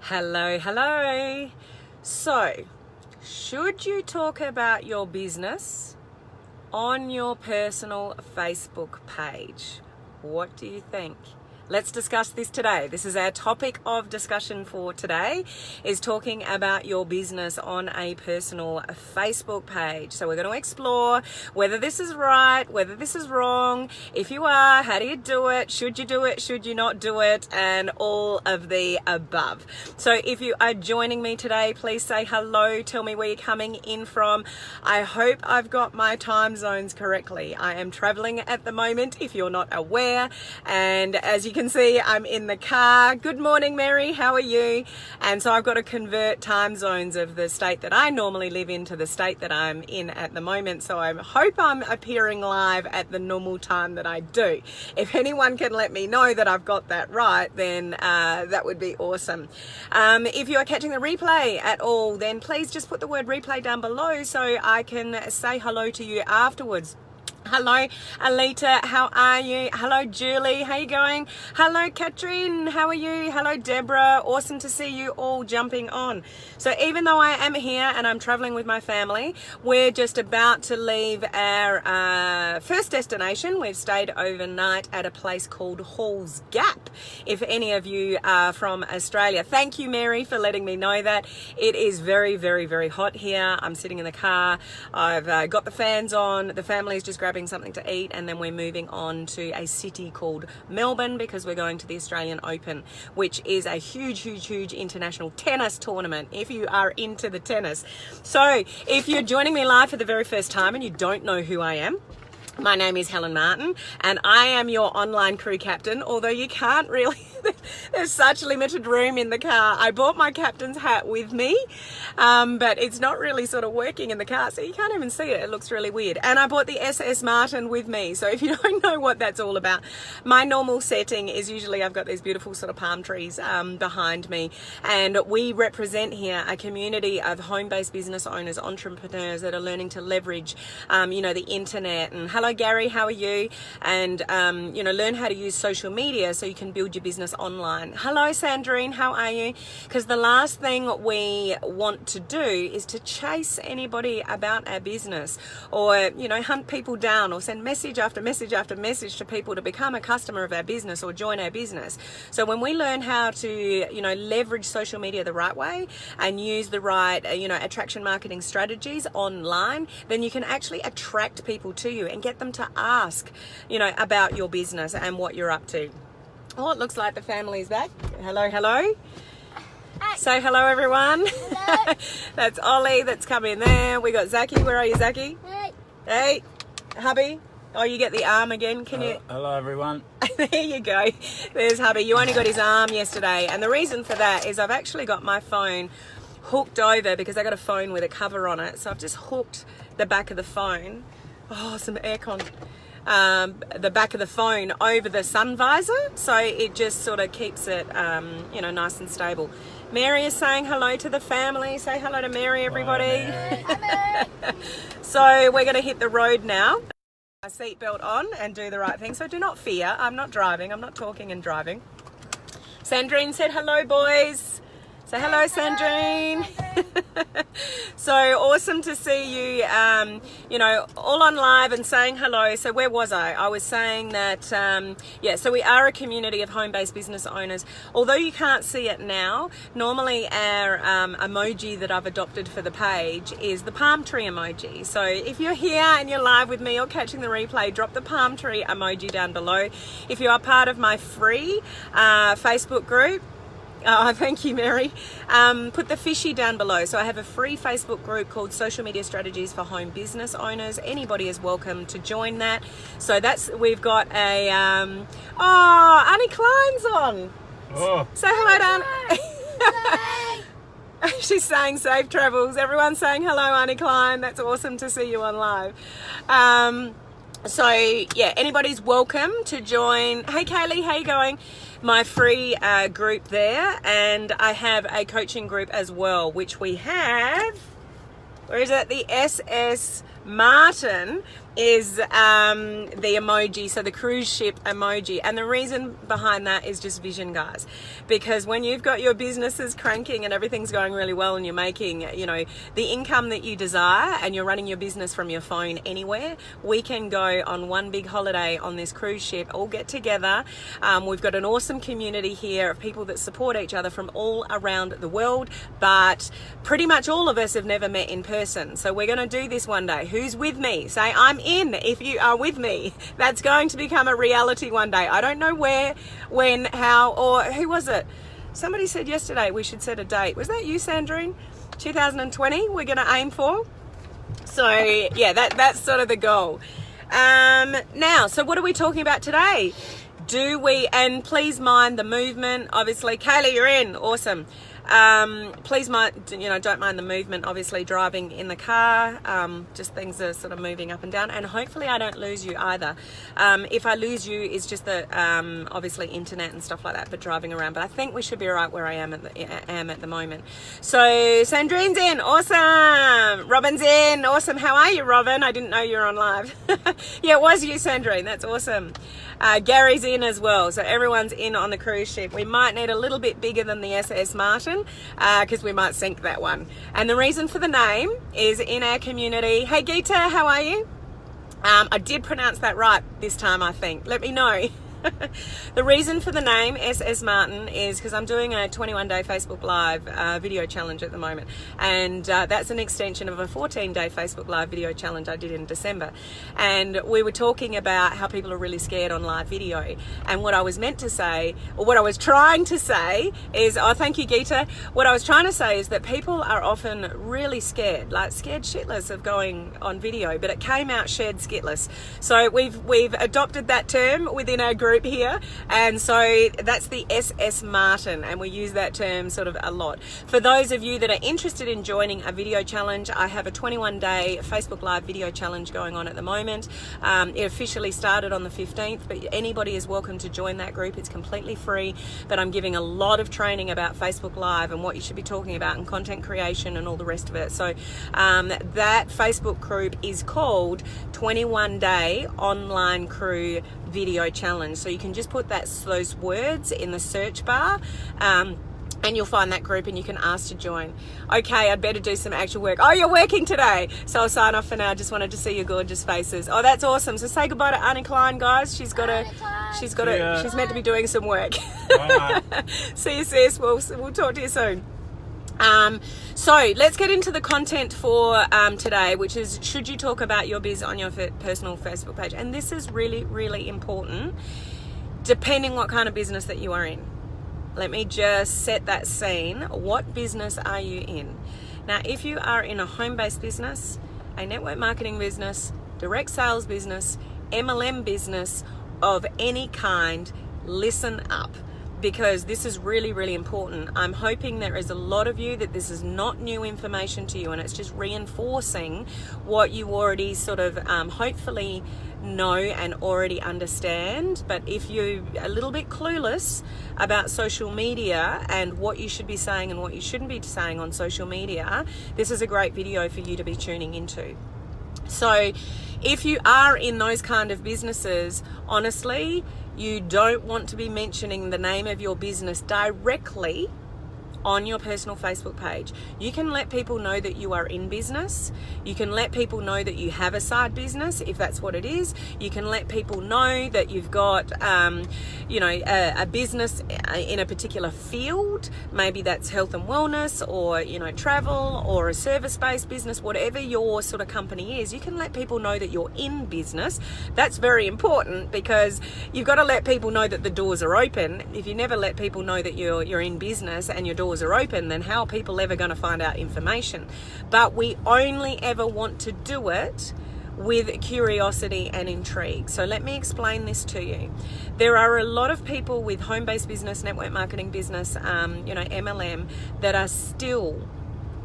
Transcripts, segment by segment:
Hello, hello. So, should you talk about your business on your personal Facebook page? What do you think? Let's discuss this today. This is our topic of discussion for today, is talking about your business on a personal Facebook page. So we're going to explore whether this is right, whether this is wrong. If you are, how do you do it? Should you do it? Should you not do it? And all of the above. So if you are joining me today, please say hello. Tell me where you're coming in from. I hope I've got my time zones correctly. I am traveling at the moment, if you're not aware. And as you can see, I'm in the car. Good morning, Mary. How are you? And so I've got to convert time zones of the state that I normally live in to the state that I'm in at the moment. So I hope I'm appearing live at the normal time that I do. If anyone can let me know that I've got that right, then that would be awesome. If you are catching the replay at all, then please just put the word replay down below so I can say hello to you afterwards. Hello, Alita, how are you? Hello, Julie, how you going? Hello, Katrin, how are you? Hello, Deborah, awesome to see you all jumping on. So even though I am here and I'm traveling with my family, we're just about to leave our first destination. We've stayed overnight at a place called Halls Gap. If any of you are from Australia, thank you, Mary, for letting me know that. It is very, very, very hot here. I'm sitting in the car. I've got the fans on. The family is just grabbing something to eat, and then we're moving on to a city called Melbourne because we're going to the Australian Open, which is a huge international tennis tournament if you are into the tennis. So if you're joining me live for the very first time and you don't know who I am, my name is Helen Martin and I am your online crew captain, although you can't really, there's such limited room in the car. I bought my captain's hat with me, but it's not really sort of working in the car, so you can't even see it. It looks really weird. And I bought the SS Martin with me, so if you don't know what that's all about, my normal setting is usually I've got these beautiful sort of palm trees behind me, and we represent here a community of home-based business owners, entrepreneurs that are learning to leverage, the internet. And hello, Gary, how are you? And learn how to use social media so you can build your business online. Hello, Sandrine, how are you? Because the last thing we want to do is to chase anybody about our business, or hunt people down, or send message after message after message to people to become a customer of our business or join our business. So when we learn how to leverage social media the right way and use the right attraction marketing strategies online, then you can actually attract people to you and get them to ask about your business and what you're up to. Oh, it looks like the family's back. Hello, hello. Hi. Say hello, everyone. Hello. That's Ollie that's come in there. We got Zaki. Where are you, Zaki? Hey. Hey, hubby. Oh, you get the arm again. Can you? Hello, everyone. There you go. There's hubby. You only got his arm yesterday. And the reason for that is I've actually got my phone hooked over because I got a phone with a cover on it. So I've just hooked the back of the phone. Oh, some aircon. The back of the phone over the sun visor, so it just sort of keeps it nice and stable. Mary is saying hello to the family. Say hello to Mary, everybody. So we're going to hit the road now. My seatbelt on and do the right thing. So do not fear. I'm not driving. I'm not talking and driving. Sandrine said hello, boys. Say hello, Sandrine. So awesome to see you, all on live and saying hello. So where was I? I was saying that, so we are a community of home-based business owners. Although you can't see it now, normally our emoji that I've adopted for the page is the palm tree emoji. So if you're here and you're live with me or catching the replay, drop the palm tree emoji down below. If you are part of my free Facebook group, oh, thank you, Mary. Put the fishy down below. So I have a free Facebook group called Social Media Strategies for Home Business Owners. Anybody is welcome to join that. So we've got a, Annie Klein's on. Oh. Say hello to Annie. She's saying safe travels. Everyone's saying hello, Annie Klein. That's awesome to see you on live. So yeah, anybody's welcome to join. Hey Kaylee, how you going? My free group there, and I have a coaching group as well, which we have. Where is it? The SS Martin is the emoji, so the cruise ship emoji. And the reason behind that is just vision, guys. Because when you've got your businesses cranking and everything's going really well and you're making, you know, the income that you desire and you're running your business from your phone anywhere, we can go on one big holiday on this cruise ship, all get together. We've got an awesome community here of people that support each other from all around the world, but pretty much all of us have never met in person. So we're going to do this one day. Who's with me? Say, I'm in if you are with me. That's going to become a reality one day. I don't know where, when, how, or who was it? Somebody said yesterday we should set a date. Was that you, Sandrine? 2020 we're going to aim for. So yeah, that's sort of the goal. Now, so what are we talking about today? And please mind the movement. Obviously, Kayla, you're in. Awesome. Please mind, don't mind the movement, obviously driving in the car, just things are sort of moving up and down, and hopefully I don't lose you either. If I lose you, it's just the, obviously internet and stuff like that, but driving around, but I think we should be all right where I am at the moment. So Sandrine's in, awesome. Robin's in, awesome. How are you, Robin? I didn't know you were on live. Yeah, it was you, Sandrine. That's awesome. Gary's in as well, so everyone's in on the cruise ship. We might need a little bit bigger than the SS Martin because we might sink that one. And the reason for the name is in our community. Hey Geeta, how are you? I did pronounce that right this time, I think. Let me know. The reason for the name SS Martin is because I'm doing a 21-day Facebook Live video challenge at the moment, and that's an extension of a 14-day Facebook Live video challenge I did in December. And we were talking about how people are really scared on live video, and what I was meant to say, or what I was trying to say is, oh, thank you, Geeta. What I was trying to say is that people are often really scared, like scared shitless of going on video, but it came out shared skitless. So we've adopted that term within our group here, and so that's the SS Martin, and we use that term sort of a lot. For those of you that are interested in joining a video challenge, I have a 21-day Facebook Live video challenge going on at the moment. It officially started on the 15th, but anybody is welcome to join that group. It's completely free, but I'm giving a lot of training about Facebook Live and what you should be talking about and content creation and all the rest of it. So that Facebook group is called 21-Day Online Crew Video Challenge. So you can just put those words in the search bar, and you'll find that group and you can ask to join. Okay, I'd better do some actual work. Oh, you're working today. So I'll sign off for now. Just wanted to see your gorgeous faces. Oh, that's awesome. So say goodbye to Annie Klein, guys. She's meant to be doing some work. See you, sis. We'll talk to you soon. So let's get into the content for today, which is, should you talk about your biz on your personal Facebook page? And this is really, really important, depending what kind of business that you are in. Let me just set that scene. What business are you in? Now, if you are in a home-based business, a network marketing business, direct sales business, MLM business of any kind, listen up, because this is really, really important. I'm hoping there is a lot of you that this is not new information to you, and it's just reinforcing what you already sort of hopefully know and already understand. But if you're a little bit clueless about social media and what you should be saying and what you shouldn't be saying on social media, this is a great video for you to be tuning into. So if you are in those kind of businesses, honestly, you don't want to be mentioning the name of your business directly on your personal Facebook page. You can let people know that you are in business. You can let people know that you have a side business, if that's what it is. You can let people know that you've got, a business in a particular field. Maybe that's health and wellness, or, travel, or a service-based business, whatever your sort of company is. You can let people know that you're in business. That's very important, because you've got to let people know that the doors are open. If you never let people know that you're in business and your doors are open, then how are people ever going to find out information? But we only ever want to do it with curiosity and intrigue. So let me explain this to you. There are a lot of people with home-based business, network marketing business, MLM, that are still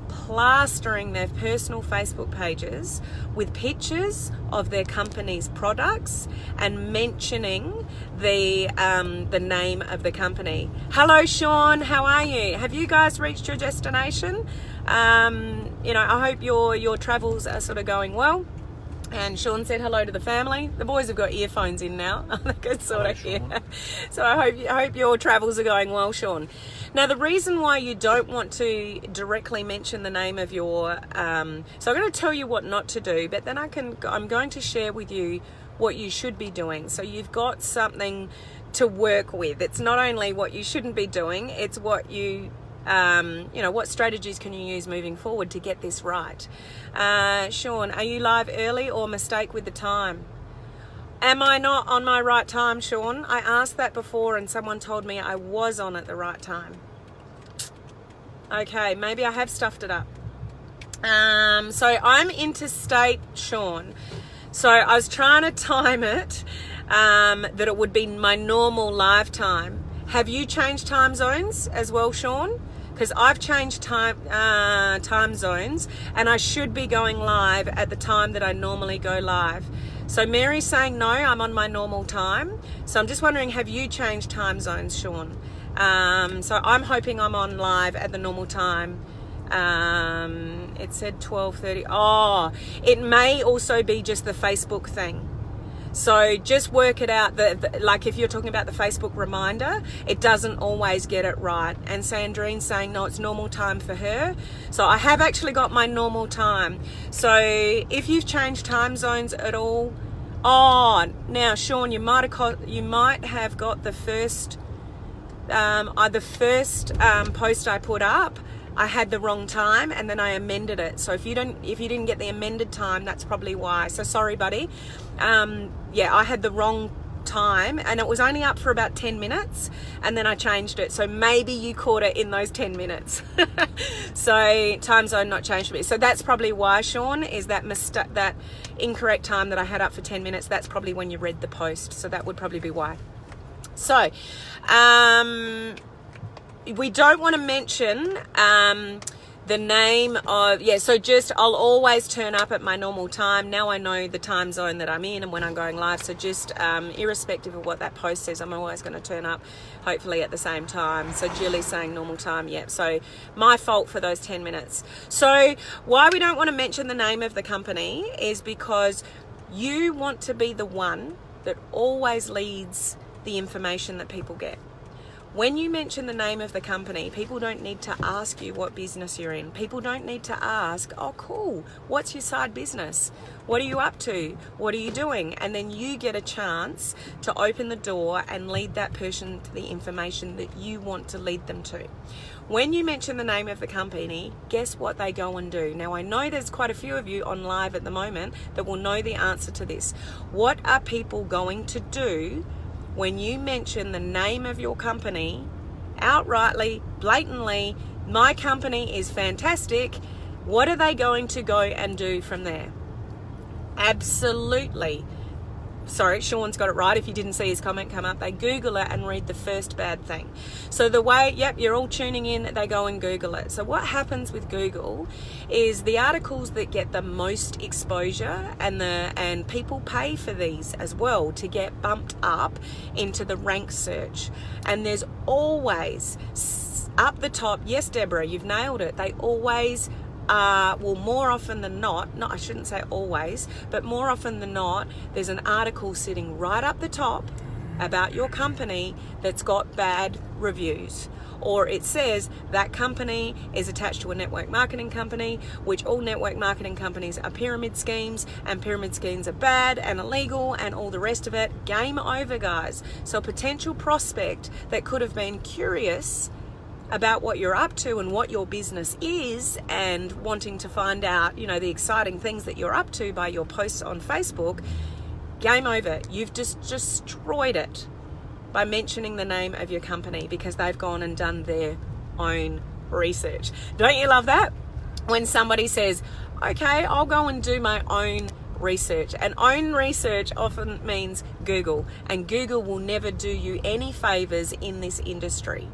plastering their personal Facebook pages with pictures of their company's products and mentioning the name of the company. Hello, Sean. How are you? Have you guys reached your destination? I hope your travels are sort of going well. And Sean said hello to the family. The boys have got earphones in now. They can sort of hear. So I hope your travels are going well, Sean. Now, the reason why you don't want to directly mention the name of your... so I'm going to tell you what not to do, but then I'm going to share with you what you should be doing. So you've got something to work with. It's not only what you shouldn't be doing, it's what you... what strategies can you use moving forward to get this right? Sean, are you live early or mistake with the time? Am I not on my right time, Sean? I asked that before and someone told me I was on at the right time. Okay, maybe I have stuffed it up. So I'm interstate, Sean. So I was trying to time it that it would be my normal live time. Have you changed time zones as well, Sean? Because I've changed time zones and I should be going live at the time that I normally go live. So Mary's saying no, I'm on my normal time. So I'm just wondering, have you changed time zones, Sean? So I'm hoping I'm on live at the normal time. It said 12:30. Oh, it may also be just the Facebook thing. So just work it out. Like if you're talking about the Facebook reminder, it doesn't always get it right. And Sandrine's saying, no, it's normal time for her. So I have actually got my normal time. So if you've changed time zones at all, now Sean, you might have got the first post I put up. I had the wrong time and then I amended it. So if you didn't get the amended time, that's probably why. So sorry, buddy. I had the wrong time and it was only up for about 10 minutes and then I changed it. So maybe you caught it in those 10 minutes. So time zone not changed for me. So that's probably why, Sean, is that incorrect time that I had up for 10 minutes. That's probably when you read the post. So that would probably be why. So, we don't want to mention the name of, so just I'll always turn up at my normal time. Now I know the time zone that I'm in and when I'm going live. So just irrespective of what that post says, I'm always going to turn up hopefully at the same time. So Julie's saying normal time. Yep. So my fault for those 10 minutes. So why we don't want to mention the name of the company is because you want to be the one that always leads the information that people get. When you mention the name of the company, people don't need to ask you what business you're in. People don't need to ask, oh, cool, what's your side business? What are you up to? What are you doing? And then you get a chance to open the door and lead that person to the information that you want to lead them to. When you mention the name of the company, guess what they go and do? Now, I know there's quite a few of you on live at the moment that will know the answer to this. What are people going to do when you mention the name of your company outrightly, blatantly? My company is fantastic. What are they going to go and do from there? Absolutely. Sorry, Sean's got it right. If you didn't see his comment come up, they Google it and read the first bad thing. So the way, you're all tuning in, they go and Google it. So what happens with Google is the articles that get the most exposure and people pay for these as well to get bumped up into the rank search. And there's always up the top, yes, Deborah, you've nailed it. They always more often than not, I shouldn't say always, but more often than not, there's an article sitting right up the top about your company that's got bad reviews. Or it says that company is attached to a network marketing company, which all network marketing companies are pyramid schemes, and pyramid schemes are bad and illegal and all the rest of it. Game over, guys. So a potential prospect that could have been curious about what you're up to and what your business is and wanting to find out, the exciting things that you're up to by your posts on Facebook, game over. You've just destroyed it by mentioning the name of your company because they've gone and done their own research. Don't you love that? When somebody says, okay, I'll go and do my own research. And own research often means Google, and Google will never do you any favors in this industry.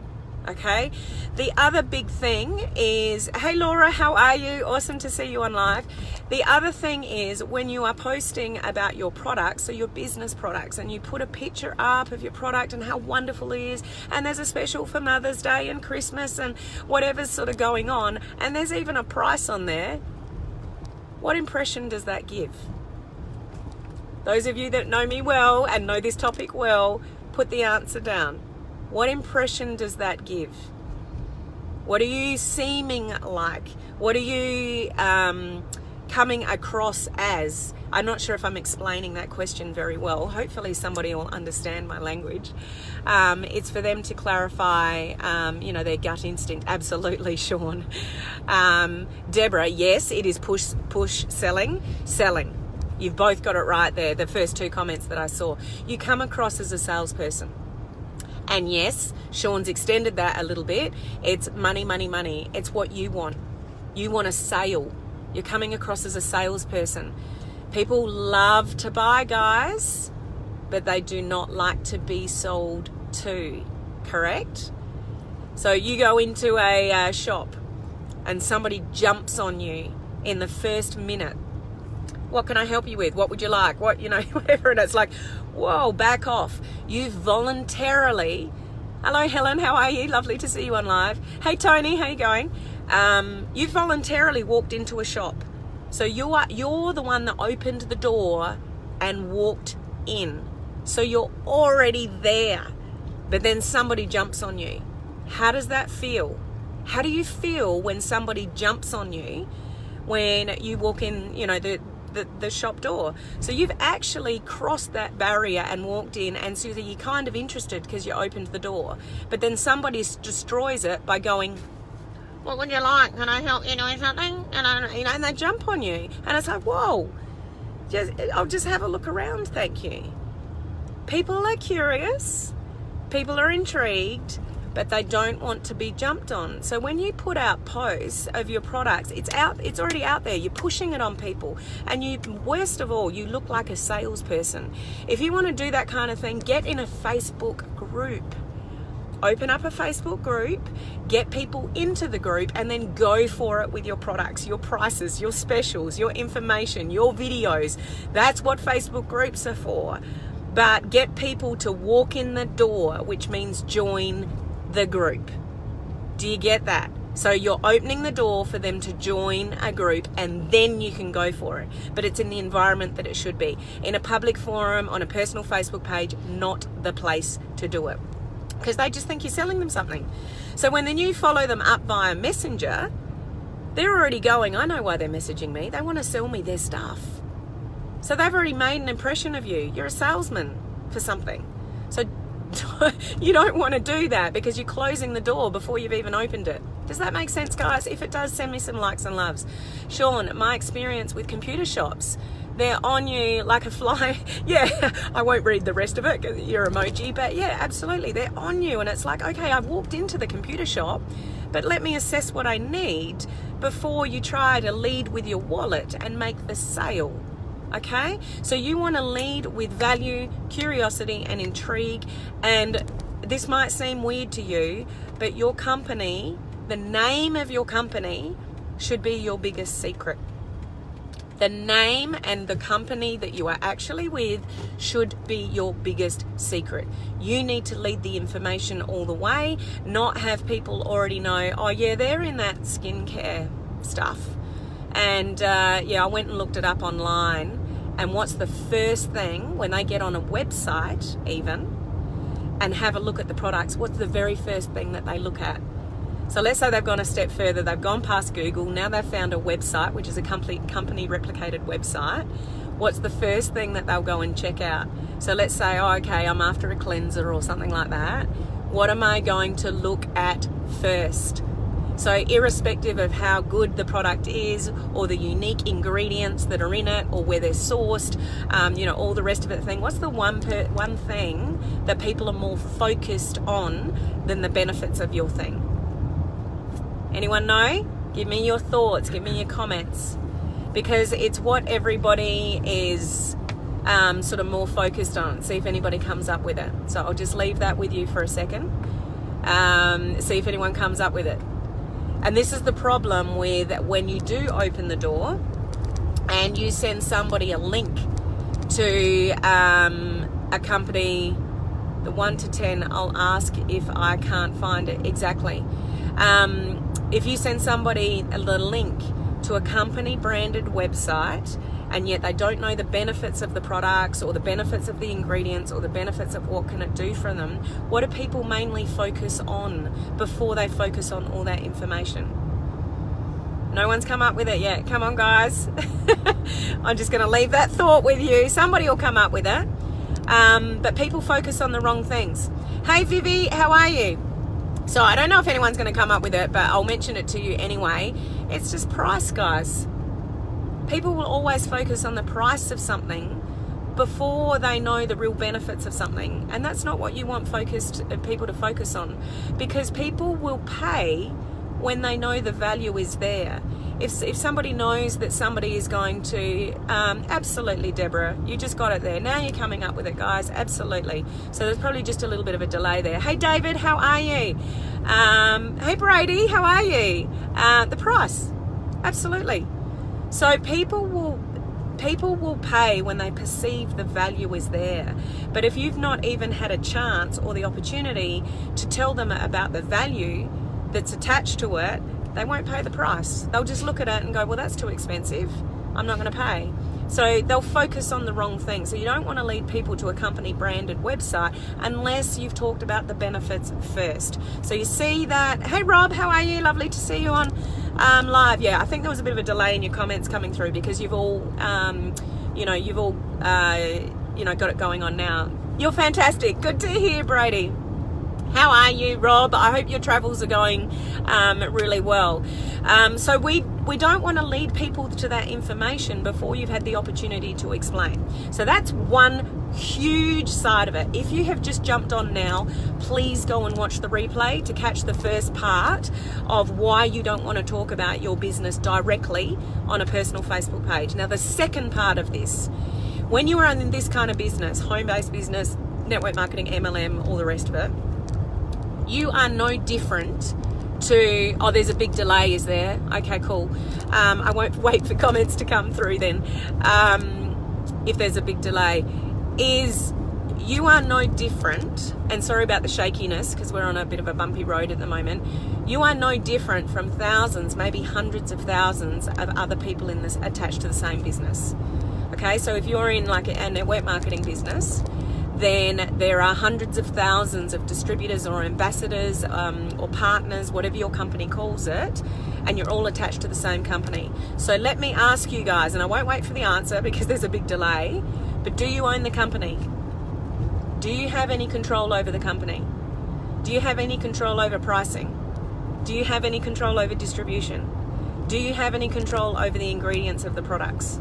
Okay, the other big thing is, hey Laura, how are you? Awesome to see you on live. The other thing is when you are posting about your products, so your business products, and you put a picture up of your product and how wonderful it is, and there's a special for Mother's Day and Christmas and whatever's sort of going on, and there's even a price on there, what impression does that give? Those of you that know me well and know this topic well, put the answer down. What impression does that give? What are you seeming like? What are you coming across as? I'm not sure if I'm explaining that question very well. Hopefully somebody will understand my language. It's for them to clarify, their gut instinct. Absolutely, Sean. Deborah, yes, it is push selling. You've both got it right there, the first two comments that I saw. You come across as a salesperson. And yes, Sean's extended that a little bit. It's money, money, money. It's what you want. You want a sale. You're coming across as a salesperson. People love to buy, guys, but they do not like to be sold to, correct? So you go into a shop and somebody jumps on you in the first minute. What can I help you with? What would you like? Whatever. And it's like, whoa, back off. You voluntarily, hello Helen, how are you? Lovely to see you on live. Hey Tony, how you going? You voluntarily walked into a shop. So you're the one that opened the door and walked in. So you're already there. But then somebody jumps on you. How does that feel? How do you feel when somebody jumps on you when you walk in, the shop door? So you've actually crossed that barrier and walked in, and so you're kind of interested because you opened the door. But then somebody destroys it by going, what would you like? Can I help you doing something? And they jump on you. And it's like, whoa, I'll just have a look around, thank you. People are curious, people are intrigued, but they don't want to be jumped on. So when you put out posts of your products, it's already out there. You're pushing it on people. And worst of all, you look like a salesperson. If you want to do that kind of thing, get in a Facebook group. Open up a Facebook group, get people into the group, and then go for it with your products, your prices, your specials, your information, your videos. That's what Facebook groups are for. But get people to walk in the door, which means join the group. Do you get that? So you're opening the door for them to join a group, and then you can go for it. But it's in the environment that it should be. In a public forum, on a personal Facebook page, not the place to do it. Because they just think you're selling them something. So when then you follow them up via Messenger, they're already going, I know why they're messaging me. They want to sell me their stuff. So they've already made an impression of you. You're a salesman for something. So you don't want to do that because you're closing the door before you've even opened it. Does that make sense, guys? If it does, send me some likes and loves. Sean, my experience with computer shops, they're on you like a fly. Yeah, I won't read the rest of it because you're emoji, but yeah, absolutely. They're on you, and it's like, okay, I've walked into the computer shop, but let me assess what I need before you try to lead with your wallet and make the sale. Okay? So you want to lead with value, curiosity, and intrigue. And this might seem weird to you, but your company, the name of your company, should be your biggest secret. The name and the company that you are actually with should be your biggest secret. You need to lead the information all the way, not have people already know, oh yeah, they're in that skincare stuff. And I went and looked it up online. And what's the first thing when they get on a website even and have a look at the products, what's the very first thing that they look at? So let's say they've gone a step further, they've gone past Google, now they've found a website, which is a company replicated website. What's the first thing that they'll go and check out? So let's say, oh, okay, I'm after a cleanser or something like that. What am I going to look at first? So irrespective of how good the product is or the unique ingredients that are in it or where they're sourced, all the rest of it what's the one thing that people are more focused on than the benefits of your thing? Anyone know? Give me your thoughts, give me your comments, because it's what everybody is sort of more focused on. See if anybody comes up with it. So I'll just leave that with you for a second. See if anyone comes up with it. And this is the problem with when you do open the door and you send somebody a link to a company, the 1 to 10, I'll ask if I can't find it exactly. If you send somebody the link to a company branded website and yet they don't know the benefits of the products or the benefits of the ingredients or the benefits of what can it do for them, what do people mainly focus on before they focus on all that information? No one's come up with it yet. Come on, guys. I'm just going to leave that thought with you. Somebody will come up with it. But people focus on the wrong things. Hey, Vivi, how are you? So I don't know if anyone's going to come up with it, but I'll mention it to you anyway. It's just price, guys. People will always focus on the price of something before they know the real benefits of something. And that's not what you want people to focus on, because people will pay when they know the value is there. If somebody knows that somebody is going to, absolutely, Deborah, you just got it there. Now you're coming up with it, guys, absolutely. So there's probably just a little bit of a delay there. Hey, David, how are you? Hey, Brady, how are you? The price, absolutely. So people will pay when they perceive the value is there. But if you've not even had a chance or the opportunity to tell them about the value that's attached to it, they won't pay the price. They'll just look at it and go, well, that's too expensive. I'm not going to pay. So they'll focus on the wrong thing. So you don't want to lead people to a company branded website unless you've talked about the benefits first. So you see that. Hey, Rob, how are you? Lovely to see you on live. Yeah, I think there was a bit of a delay in your comments coming through because you've all, got it going on now. You're fantastic. Good to hear, Brady. How are you, Rob? I hope your travels are going really well. So we don't want to lead people to that information before you've had the opportunity to explain. So that's one huge side of it. If you have just jumped on now, please go and watch the replay to catch the first part of why you don't want to talk about your business directly on a personal Facebook page. Now, the second part of this, when you are in this kind of business, home-based business, network marketing, MLM, all the rest of it, you are no different to, oh, there's a big delay, is there? Okay, cool. I won't wait for comments to come through then. If there's a big delay, you are no different, and sorry about the shakiness because we're on a bit of a bumpy road at the moment. You are no different from thousands, maybe hundreds of thousands of other people in this attached to the same business. Okay, so if you're in like a network marketing business, then there are hundreds of thousands of distributors or ambassadors or partners, whatever your company calls it, and you're all attached to the same company. So let me ask you guys, and I won't wait for the answer because there's a big delay, but do you own the company? Do you have any control over the company? Do you have any control over pricing? Do you have any control over distribution? Do you have any control over the ingredients of the products?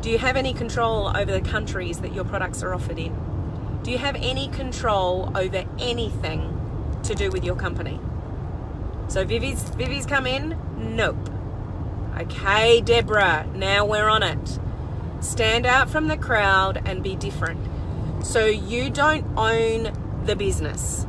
Do you have any control over the countries that your products are offered in? Do you have any control over anything to do with your company? So Vivi's come in? Nope. Okay, Deborah, now we're on it. Stand out from the crowd and be different. So you don't own the business.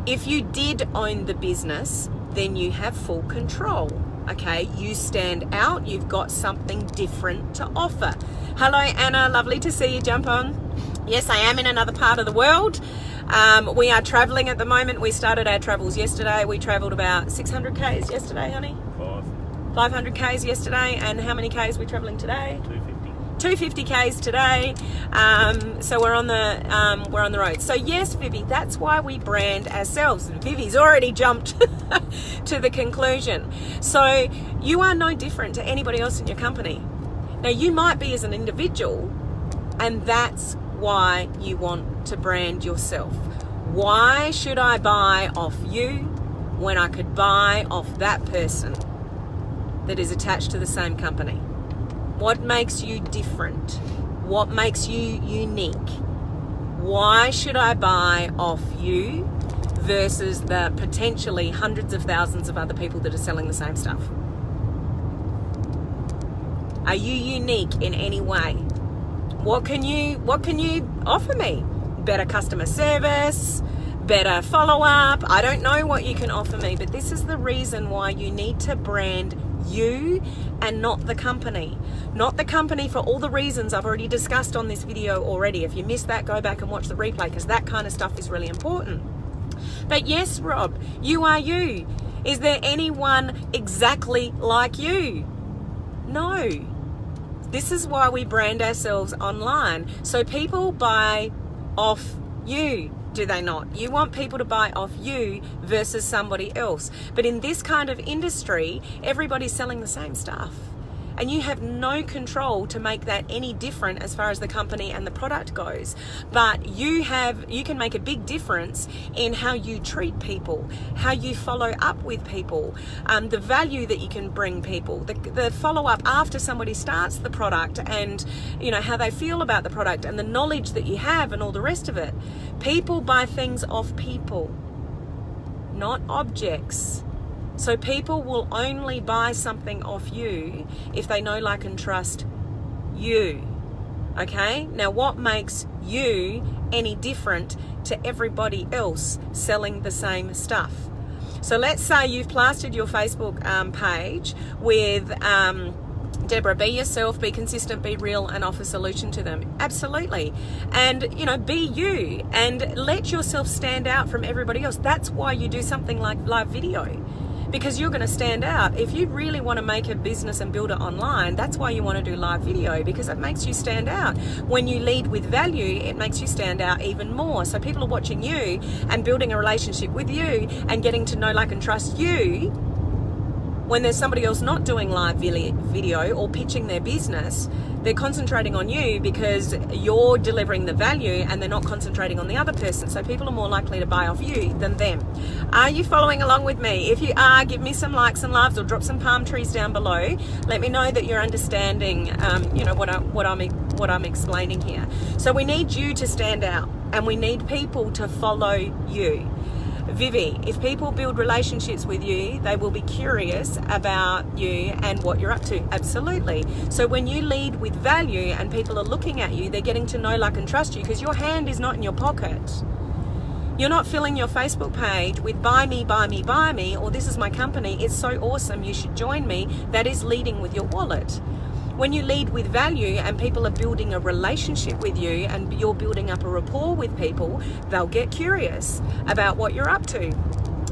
If you did own the business, then you have full control. Okay, you stand out, you've got something different to offer. Hello, Anna, lovely to see you. Jump on. Yes, I am in another part of the world. We are traveling at the moment. We started our travels yesterday. We traveled about 600 Ks yesterday, honey? 500 Ks yesterday. And how many Ks are we traveling today? 250 Ks today. So we're on the road. So yes, Vivi, that's why we brand ourselves. Vivi's already jumped to the conclusion. So you are no different to anybody else in your company. Now you might be as an individual, and that's why you want to brand yourself. Why should I buy off you when I could buy off that person that is attached to the same company? What makes you different? What makes you unique? Why should I buy off you versus the potentially hundreds of thousands of other people that are selling the same stuff? Are you unique in any way? What can you offer me? Better customer service, better follow-up. I don't know what you can offer me, but this is the reason why you need to brand you and not the company. Not the company for all the reasons I've already discussed on this video already. If you missed that, go back and watch the replay because that kind of stuff is really important. But yes, Rob, you are you. Is there anyone exactly like you? No. This is why we brand ourselves online. So people buy off you, do they not? You want people to buy off you versus somebody else. But in this kind of industry, everybody's selling the same stuff. And you have no control to make that any different as far as the company and the product goes. But you can make a big difference in how you treat people, how you follow up with people, the value that you can bring people, the follow up after somebody starts the product, and how they feel about the product and the knowledge that you have and all the rest of it. People buy things off people, not objects. So people will only buy something off you if they know, like, and trust you. Okay? Now, what makes you any different to everybody else selling the same stuff? So let's say you've plastered your Facebook page with Deborah, be yourself, be consistent, be real, and offer solution to them. Absolutely. And, be you and let yourself stand out from everybody else. That's why you do something like live video. Because you're going to stand out. If you really want to make a business and build it online, that's why you want to do live video, because it makes you stand out. When you lead with value, it makes you stand out even more. So people are watching you and building a relationship with you and getting to know, like, and trust you. When there's somebody else not doing live video or pitching their business, they're concentrating on you because you're delivering the value, and they're not concentrating on the other person. So people are more likely to buy off you than them. Are you following along with me? If you are, give me some likes and loves, or drop some palm trees down below. Let me know that you're understanding, what I'm explaining here. So we need you to stand out, and we need people to follow you. Vivi, if people build relationships with you, they will be curious about you and what you're up to. Absolutely. So when you lead with value and people are looking at you, they're getting to know, like, and trust you, because your hand is not in your pocket. You're not filling your Facebook page with buy me, buy me, buy me, or this is my company, it's so awesome, you should join me. That is leading with your wallet. When you lead with value and people are building a relationship with you and you're building up a rapport with people, they'll get curious about what you're up to.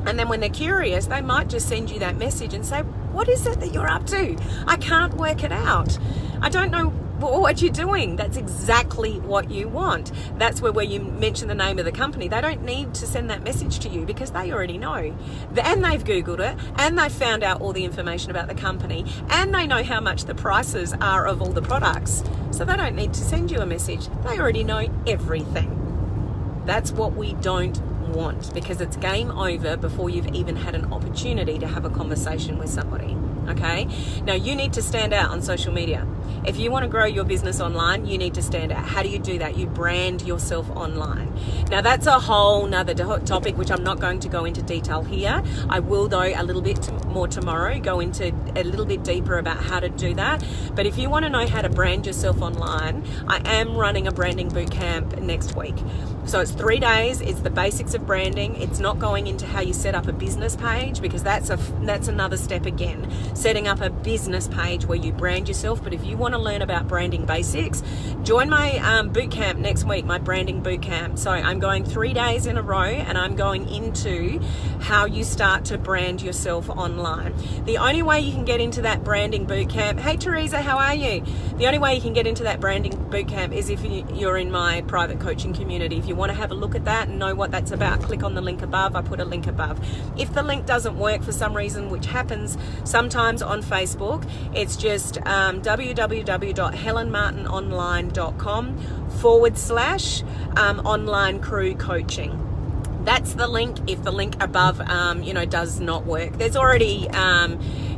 And then when they're curious, they might just send you that message and say, what is it that you're up to? I can't work it out. I don't know what you're doing. That's exactly what you want. That's where you mention the name of the company. They don't need to send that message to you because they already know. And they've Googled it, and they've found out all the information about the company, and they know how much the prices are of all the products. So they don't need to send you a message. They already know everything. That's what we don't want, because it's game over before you've even had an opportunity to have a conversation with somebody. Okay? Now you need to stand out on social media. If you want to grow your business online, you need to stand out. How do you do that? You brand yourself online. Now that's a whole nother topic, which I'm not going to go into detail here. I will, though, a little bit more tomorrow, go into a little bit deeper about how to do that. But if you want to know how to brand yourself online, I am running a branding bootcamp next week. So it's 3 days. It's the basics of branding. It's not going into how you set up a business page, because that's another step again. Setting up a business page where you brand yourself. But if you want to learn about branding basics, join my bootcamp next week, my branding bootcamp. So I'm going 3 days in a row, and I'm going into how you start to brand yourself online. The only way you can get into that branding bootcamp, hey Teresa, how are you? The only way you can get into that branding bootcamp is if you're in my private coaching community. If you want to have a look at that and know what that's about, click on the link above. I put a link above. If the link doesn't work for some reason, which happens sometimes on Facebook, it's just www.helenmartinonline.com/online crew coaching. That's the link. If the link above, does not work. There's already,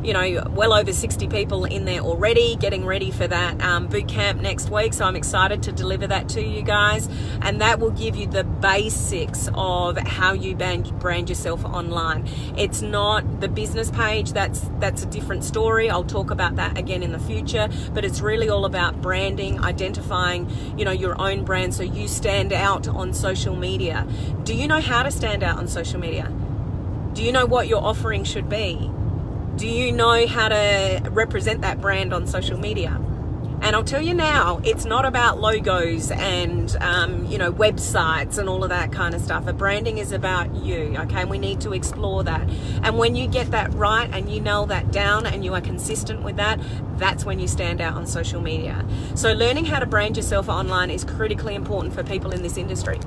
well over 60 people in there already getting ready for that boot camp next week. So I'm excited to deliver that to you guys. And that will give you the basics of how you brand yourself online. It's not the business page. That's a different story. I'll talk about that again in the future. But it's really all about branding, identifying, your own brand so you stand out on social media. Do you know how to stand out on social media? Do you know what your offering should be? Do you know how to represent that brand on social media? And I'll tell you now, it's not about logos and, websites and all of that kind of stuff. A branding is about you, okay? And we need to explore that. And when you get that right and you nail that down and you are consistent with that, that's when you stand out on social media. So learning how to brand yourself online is critically important for people in this industry.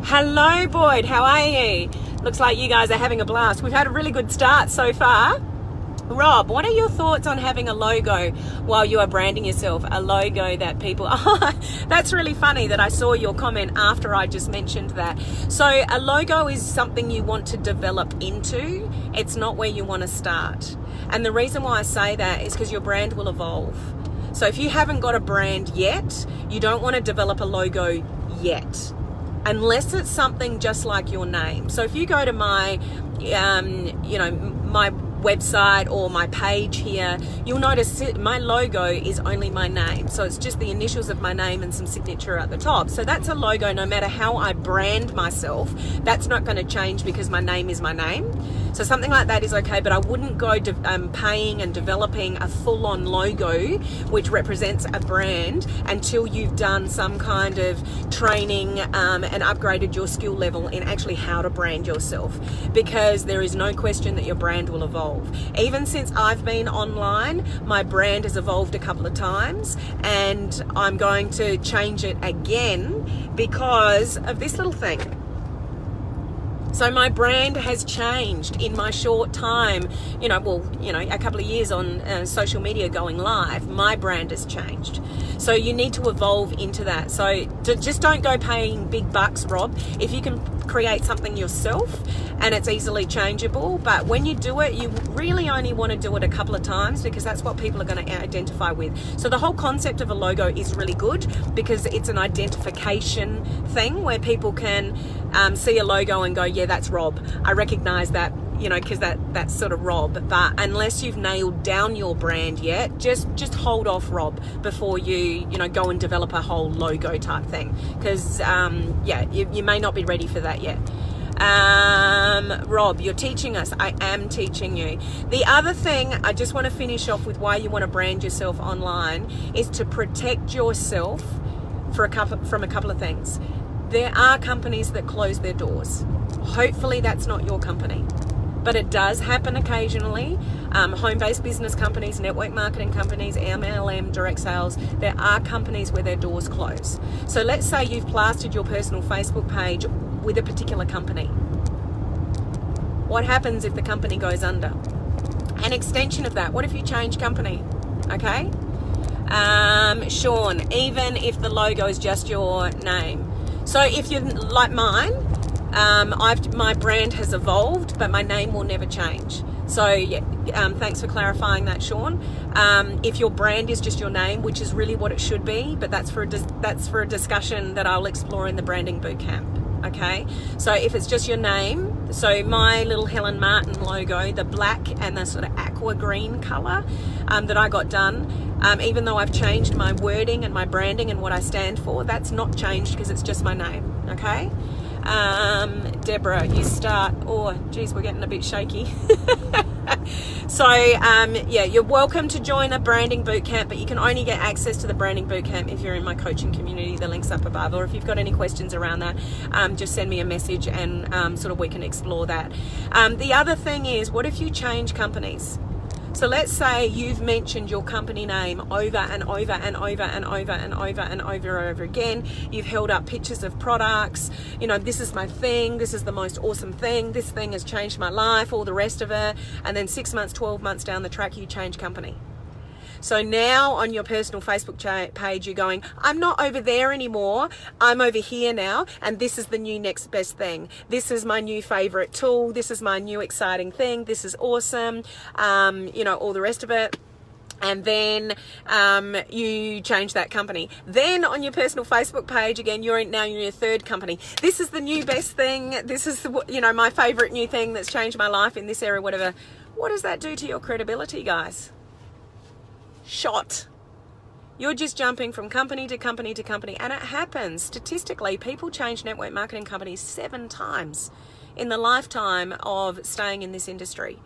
Hello, Boyd. How are you? Looks like you guys are having a blast. We've had a really good start so far. Rob, what are your thoughts on having a logo while you are branding yourself? A logo that people... Oh, that's really funny that I saw your comment after I just mentioned that. So a logo is something you want to develop into. It's not where you want to start. And the reason why I say that is because your brand will evolve. So if you haven't got a brand yet, you don't want to develop a logo yet, unless it's something just like your name. So if you go to my, my website or my page here, you'll notice my logo is only my name. So it's just the initials of my name and some signature at the top. So that's a logo. No matter how I brand myself, that's not going to change because my name is my name. So something like that is okay, but I wouldn't go paying and developing a full-on logo which represents a brand until you've done some kind of training and upgraded your skill level in actually how to brand yourself, because there is no question that your brand will evolve. Even since I've been online, my brand has evolved a couple of times, and I'm going to change it again because of this little thing. So my brand has changed in my short time, a couple of years on social media going live. My brand has changed. So you need to evolve into that. So just don't go paying big bucks, Rob. If you can create something yourself and it's easily changeable, but when you do it, you really only want to do it a couple of times because that's what people are going to identify with. So the whole concept of a logo is really good because it's an identification thing where people can see a logo and go, yeah, that's Rob. I recognize that, because that's sort of Rob. But unless you've nailed down your brand yet, just hold off, Rob, before you go and develop a whole logo type thing, because you may not be ready for that yet. Rob, you're teaching us. I am teaching you. The other thing I just want to finish off with why you want to brand yourself online is to protect yourself from a couple of things. There are companies that close their doors. Hopefully that's not your company, but it does happen occasionally. Home-based business companies, network marketing companies, MLM, direct sales, there are companies where their doors close. So let's say you've plastered your personal Facebook page with a particular company. What happens if the company goes under? An extension of that, what if you change company? Okay? Sean, even if the logo is just your name. So if you're like mine, my brand has evolved, but my name will never change. So thanks for clarifying that, Sean. If your brand is just your name, which is really what it should be, but that's for a discussion that I'll explore in the branding bootcamp. Okay, so if it's just your name, so my little Helen Martin logo, the black and the sort of aqua green color that I got done, even though I've changed my wording and my branding and what I stand for, that's not changed because it's just my name. Okay. Deborah, you start. Oh, geez, we're getting a bit shaky. So, you're welcome to join a branding bootcamp, but you can only get access to the branding bootcamp if you're in my coaching community. The link's up above. Or if you've got any questions around that, just send me a message and sort of we can explore that. The other thing is, what if you change companies? So let's say you've mentioned your company name over and over and over and over and over and over again. You've held up pictures of products. This is my thing. This is the most awesome thing. This thing has changed my life, all the rest of it. And then 6 months, 12 months down the track, you change company. So now on your personal Facebook page, you're going, I'm not over there anymore. I'm over here now. And this is the new next best thing. This is my new favorite tool. This is my new exciting thing. This is awesome. All the rest of it. And then you change that company. Then on your personal Facebook page, again, you're in your third company. This is the new best thing. This is my favorite new thing that's changed my life in this area, whatever. What does that do to your credibility, guys? Shot. You're just jumping from company to company to company, and it happens statistically. People change network marketing companies 7 times in the lifetime of staying in this industry.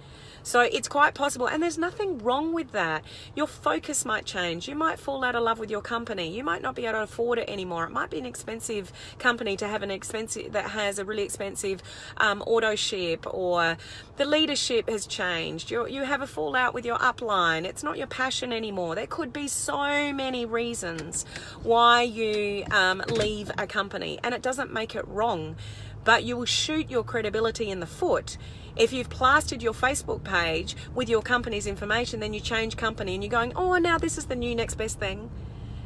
So it's quite possible, and there's nothing wrong with that. Your focus might change. You might fall out of love with your company. You might not be able to afford it anymore. It might be an expensive company to have that has a really expensive auto ship, or the leadership has changed. You have a fallout with your upline. It's not your passion anymore. There could be so many reasons why you leave a company, and it doesn't make it wrong, but you will shoot your credibility in the foot if you've plastered your Facebook page with your company's information, then you change company and you're going, oh, now this is the new next best thing.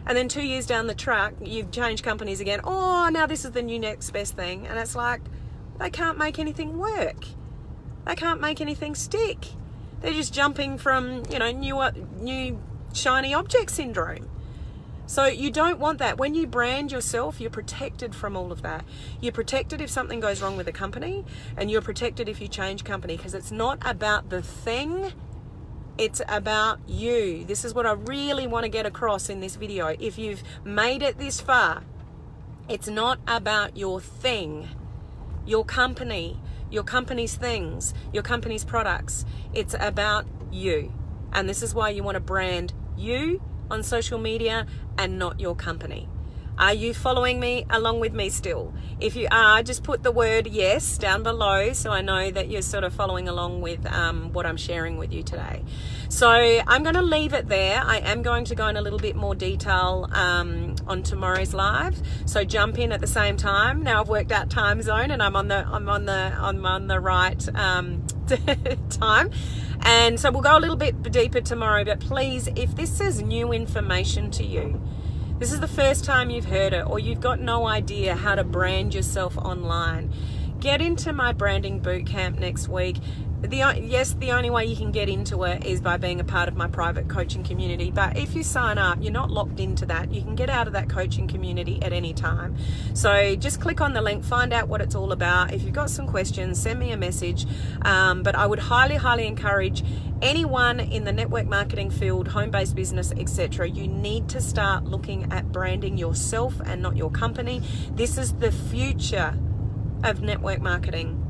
And then 2 years down the track, you've changed companies again. Oh, now this is the new next best thing. And it's like, they can't make anything work. They can't make anything stick. They're just jumping from, new shiny object syndrome. So you don't want that. When you brand yourself, you're protected from all of that. You're protected if something goes wrong with a company, and you're protected if you change company, because it's not about the thing, it's about you. This is what I really want to get across in this video. If you've made it this far, it's not about your thing, your company, your company's things, your company's products. It's about you. And this is why you want to brand you on social media and not your company. Are you following me along with me still? If you are, just put the word yes down below so I know that you're sort of following along with what I'm sharing with you today. So I'm going to leave it there. I am going to go in a little bit more detail on tomorrow's live. So jump in at the same time. Now I've worked out time zone and I'm on the right time. And so we'll go a little bit deeper tomorrow, but please, if this is new information to you, this is the first time you've heard it, or you've got no idea how to brand yourself online, get into my branding bootcamp next week. The only way you can get into it is by being a part of my private coaching community. But if you sign up, you're not locked into that. You can get out of that coaching community at any time. So just click on the link, find out what it's all about. If you've got some questions, send me a message. But I would highly, highly encourage anyone in the network marketing field, home-based business, etc. You need to start looking at branding yourself and not your company. This is the future of network marketing,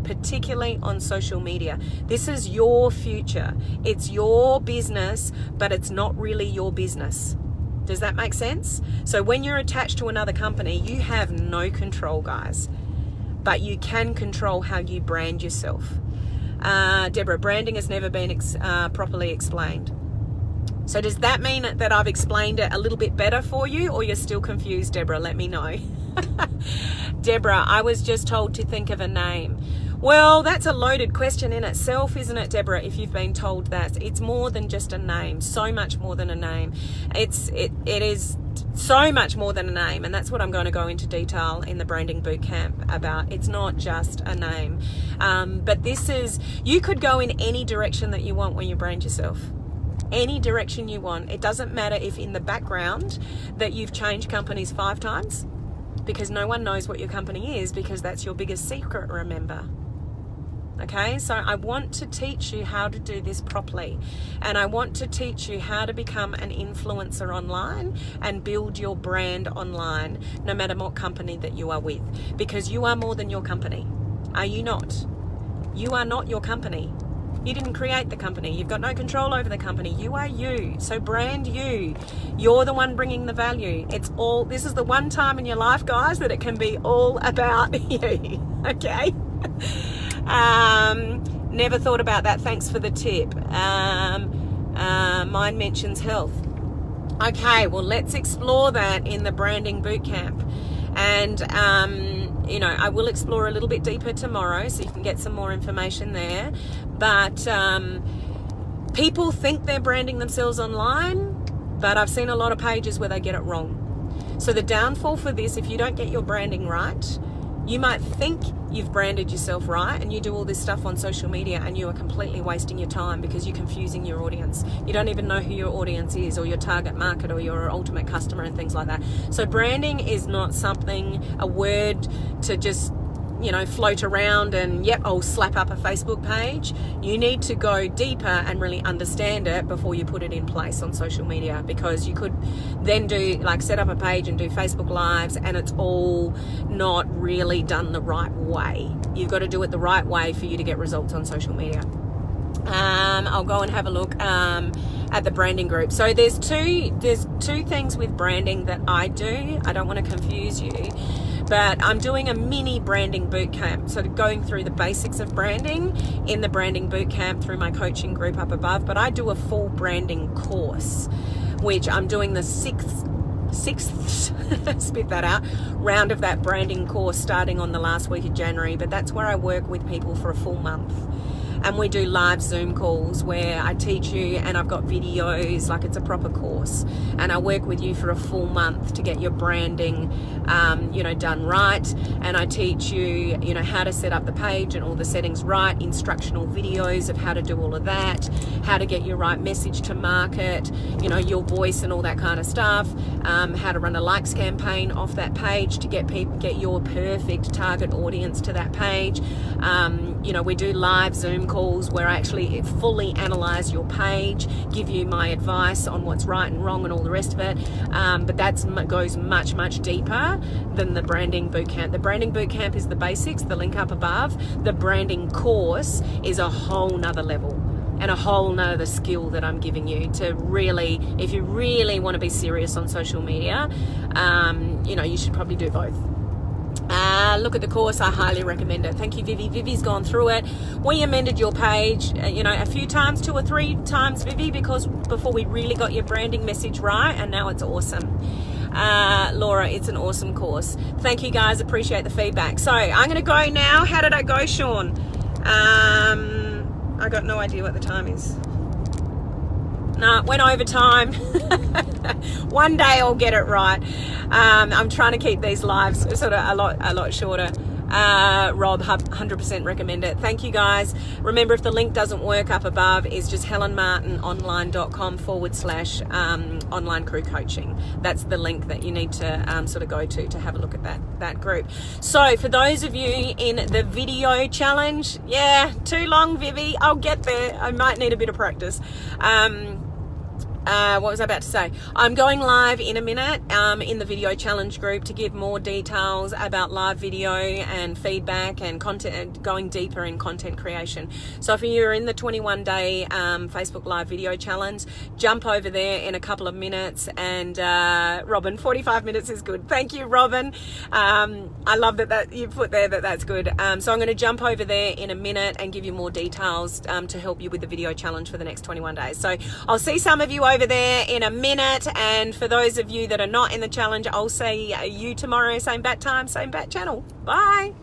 particularly on social media. This is your future. It's your business, but it's not really your business. Does that make sense? So when you're attached to another company, you have no control, guys, but you can control how you brand yourself. Deborah, branding has never been properly explained. So does that mean that I've explained it a little bit better for you, or you're still confused, Deborah? Let me know. Deborah, I was just told to think of a name. Well, that's a loaded question in itself, isn't it, Deborah? If you've been told that, it's more than just a name, so much more than a name. It is so much more than a name, and that's what I'm going to go into detail in the branding bootcamp about. It's not just a name, but you could go in any direction that you want when you brand yourself. Any direction you want. It doesn't matter if in the background that you've changed companies 5 times, because no one knows what your company is, because that's your biggest secret, remember. Okay, so I want to teach you how to do this properly, and I want to teach you how to become an influencer online and build your brand online, no matter what company that you are with, because you are more than your company. Are you not? You are not your company. You didn't create the company. You've got no control over the company. You are you. So brand you. You're the one bringing the value. This is the one time in your life, guys, that it can be all about you. Okay? Never thought about that. Thanks for the tip. Mine mentions health. Okay, well, let's explore that in the branding bootcamp. And, I will explore a little bit deeper tomorrow, so you can get some more information there. But people think they're branding themselves online, but I've seen a lot of pages where they get it wrong. So the downfall for this, if you don't get your branding right, you might think you've branded yourself right, and you do all this stuff on social media, and you are completely wasting your time because you're confusing your audience. You don't even know who your audience is, or your target market, or your ultimate customer, and things like that. So branding is not a word to just float around and I'll slap up a Facebook page. You need to go deeper and really understand it before you put it in place on social media, because you could then set up a page and do Facebook Lives, and it's all not really done the right way. You've got to do it the right way for you to get results on social media. I'll go and have a look at the branding group. So there's two things with branding that I do. I don't want to confuse you, but I'm doing a mini branding boot camp, so going through the basics of branding in the branding boot camp through my coaching group up above. But I do a full branding course, which I'm doing the sixth spit that out, round of that branding course starting on the last week of January. But that's where I work with people for a full month. And we do live Zoom calls where I teach you, and I've got videos, like it's a proper course. And I work with you for a full month to get your branding, done right. And I teach you, how to set up the page and all the settings right, instructional videos of how to do all of that, how to get your right message to market, your voice and all that kind of stuff, how to run a likes campaign off that page to get your perfect target audience to that page. We do live Zoom calls where I actually fully analyze your page, give you my advice on what's right and wrong and all the rest of it. But that goes much, much deeper than the branding bootcamp. The branding bootcamp is the basics, the link up above. The branding course is a whole nother level and a whole nother skill that I'm giving you to really, if you really want to be serious on social media, you should probably do both. Look at the course. I highly recommend it. Thank you, Vivi. Vivi's gone through it. We amended your page, a few times, 2 or 3 times, Vivi, because before we really got your branding message right, and now it's awesome. Laura, it's an awesome course. Thank you, guys. Appreciate the feedback. So I'm going to go now. How did I go, Sean? I got no idea what the time is. No, went over time. One day I'll get it right. I'm trying to keep these lives sort of a lot shorter. Rob, 100% recommend it. Thank you, guys. Remember, if the link doesn't work up above, is just helenmartinonline.com/online crew coaching. That's the link that you need to sort of go to have a look at that group. So for those of you in the video challenge, too long, Vivi. I'll get there. I might need a bit of practice. What was I about to say? I'm going live in a minute in the video challenge group to give more details about live video and feedback and content, going deeper in content creation. So if you're in the 21-day Facebook live video challenge, jump over there in a couple of minutes. And Robin, 45 minutes is good. Thank you, Robin. I love that you put there that's good. So I'm going to jump over there in a minute and give you more details to help you with the video challenge for the next 21 days. So I'll see some of you over there in a minute, and for those of you that are not in the challenge, I'll see you tomorrow, same bat time, same bat channel. Bye.